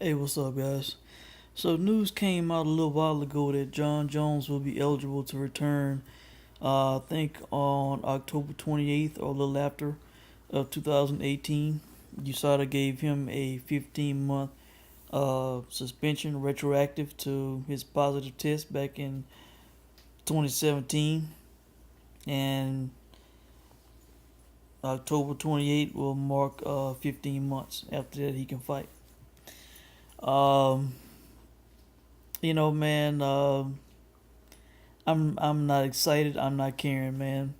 Hey, what's up, guys? So, news came out a little while ago that Jon Jones will be eligible to return, I think on October 28th or a little after of 2018. USADA gave him a 15-month suspension retroactive to his positive test back in 2017. And October 28th will mark 15 months. After that, he can fight. Um, man, I'm not excited. I'm not caring, man.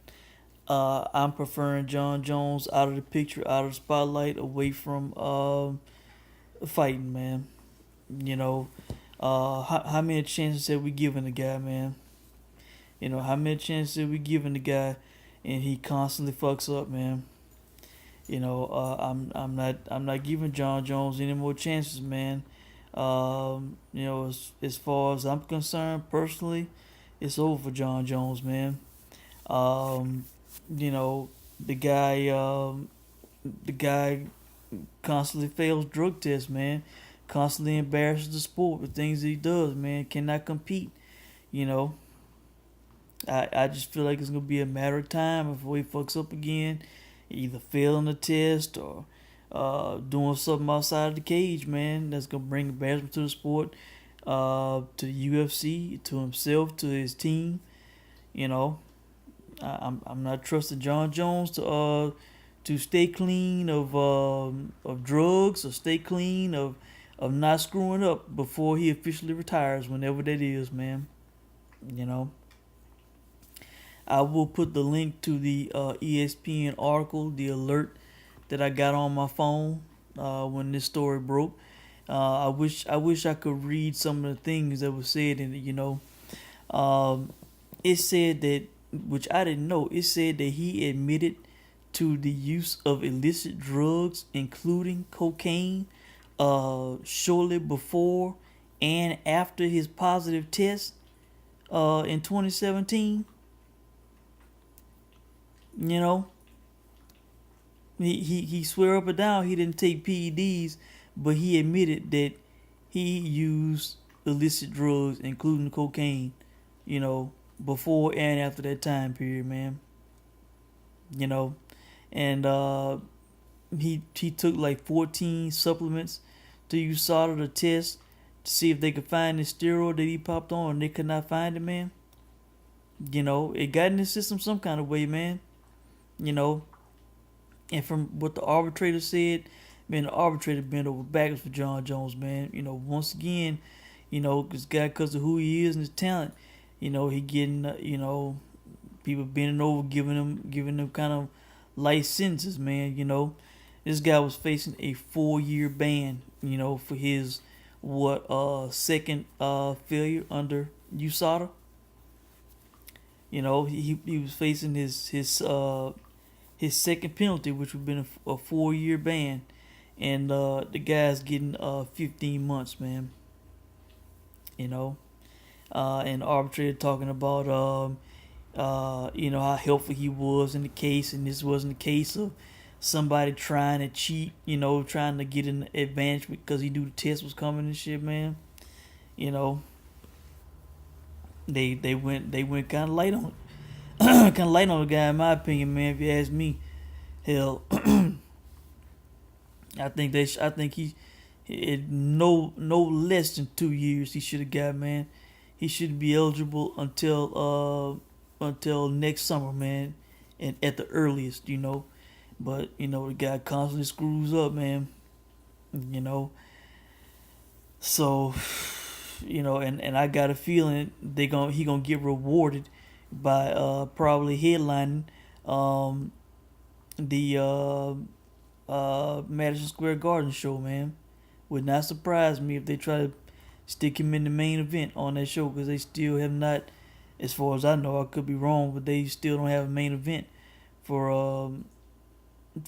I'm preferring Jon Jones out of the picture, out of the spotlight, away from fighting, man. You know, how many chances have we given the guy, man? How many chances have we given the guy, and he constantly fucks up, man. I'm not giving Jon Jones any more chances, man. As far as I'm concerned, personally, it's over for Jon Jones, man. Um, you know, the guy, the guy constantly fails drug tests, man. Constantly embarrasses the sport with things that he does, man. Cannot compete. You know, I just feel like it's gonna be a matter of time before he fucks up again, either failing the test or doing something outside of the cage, man. That's gonna bring embarrassment to the sport, to the UFC, to himself, to his team. You know, I'm not trusting Jon Jones to stay clean of drugs or stay clean of not screwing up before he officially retires, whenever that is, man. You know, I will put the link to the ESPN article, the alert that I got on my phone when this story broke. I wish I could read some of the things that were said in it. It said that, which I didn't know. It said that he admitted to the use of illicit drugs, including cocaine, shortly before and after his positive test in 2017. You know, he swear up and down he didn't take PEDs, but he admitted that he used illicit drugs, including cocaine. You know, before and after that time period, man. You know, and he took like 14 supplements to USADA to test to see if they could find the steroid that he popped on, and they could not find it, man. It got in the system some kind of way, man. You know, and from what the arbitrator said, man, the arbitrator bent over backwards for Jon Jones, man. Once again, this guy, because of who he is and his talent, he getting, people bending over, giving him kind of light sentences, man. This guy was facing a 4-year ban, for his second failure under USADA. He was facing his second penalty, which would have been a 4-year ban, and the guy's getting 15 months, man. And the arbitrator talking about how helpful he was in the case, and this wasn't a case of somebody trying to cheat, trying to get an advantage because he knew the test was coming and shit, man. You know, they went kind of light on it. Kind of light on the guy, in my opinion, man. If you ask me, hell, I think no less than 2 years he should have got, man. He should be eligible until next summer, man, and at the earliest, But the guy constantly screws up, man. You know, so and I got a feeling he gonna get rewarded by probably headlining um, the Madison Square Garden show, man. Would not surprise me if they try to stick him in the main event on that show, because they still have not, as far as I know, I could be wrong, but they still don't have a main event for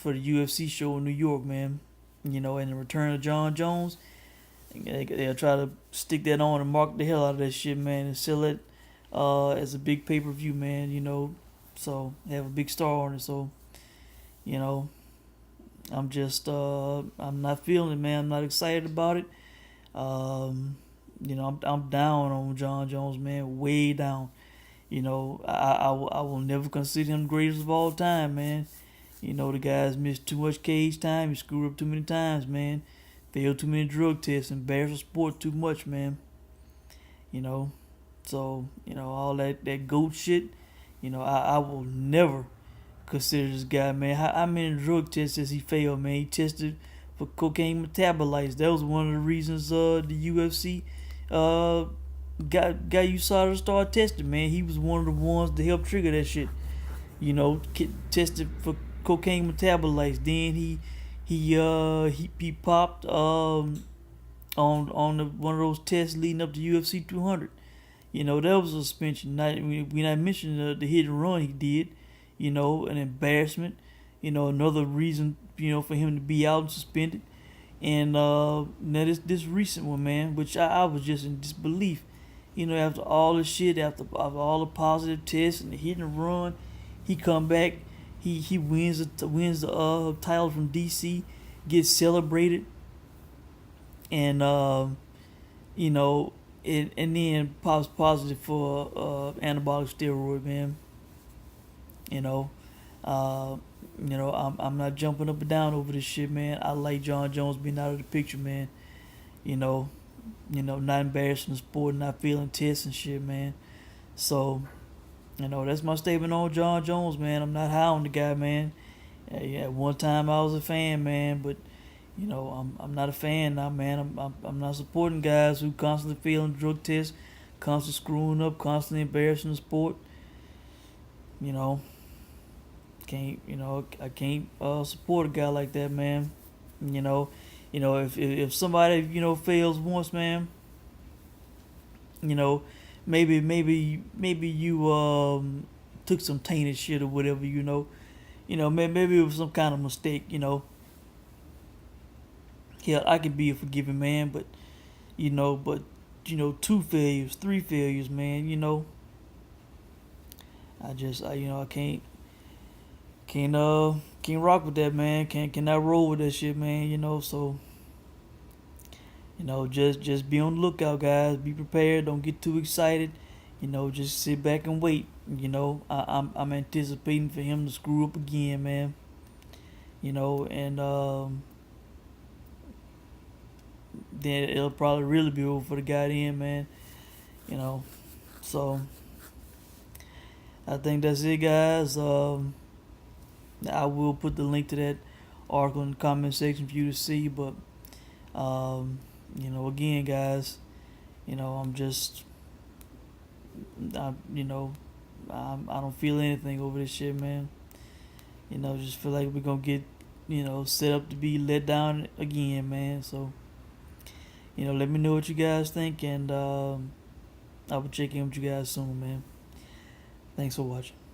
the UFC show in New York, man. And the return of Jon Jones, they'll try to stick that on and mark the hell out of that shit, man, and sell it as a big pay-per-view, man. So they have a big star on it. So you know, I'm not feeling it, man. I'm not excited about it. Um, I'm down on Jon Jones, man, way down. I will never consider him the greatest of all time, man. The guy's missed too much cage time. He screwed up too many times, man. Failed too many drug tests. Embarrassed the sport too much, man. You know, so all that goat shit. I will never consider this guy, man. How many drug tests has he failed, man? He tested for cocaine metabolites. That was one of the reasons the UFC uh got USADA to start testing, man. He was one of the ones to help trigger that shit. Tested for cocaine metabolites. Then he popped on one of those tests leading up to UFC 200. That was a suspension. We not mentioning the hit and run he did. An embarrassment. Another reason for him to be out and suspended. And now this recent one, man, which I was just in disbelief. After all the shit, after all the positive tests and the hit and run, he come back. He wins the title from DC, gets celebrated, and and then pops positive for anabolic steroid, man. You know, uh, I'm not jumping up and down over this shit, man. I like Jon Jones being out of the picture, man. You know, not embarrassing the sport, not feeling tests and shit, man. So, that's my statement on Jon Jones, man. I'm not high on the guy, man. Yeah, at one time I was a fan, man, but I'm not a fan now, man. I'm not supporting guys who constantly failing drug tests, constantly screwing up, constantly embarrassing the sport. You know, I can't support a guy like that, man. If somebody fails once, man, maybe you took some tainted shit or whatever, maybe it was some kind of mistake, Hell, I can be a forgiving man, but two failures, three failures, man. I can't rock with that, man. Cannot roll with that shit, man. So just be on the lookout, guys. Be prepared. Don't get too excited. Just sit back and wait. I'm anticipating for him to screw up again, man. And then it'll probably really be over for the guy then, man. So I think that's it, guys. I will put the link to that article in the comment section for you to see. But again, guys, I'm just, I, I don't feel anything over this shit, man. Just feel like we're gonna get, set up to be let down again, man. So, let me know what you guys think, and I will check in with you guys soon, man. Thanks for watching.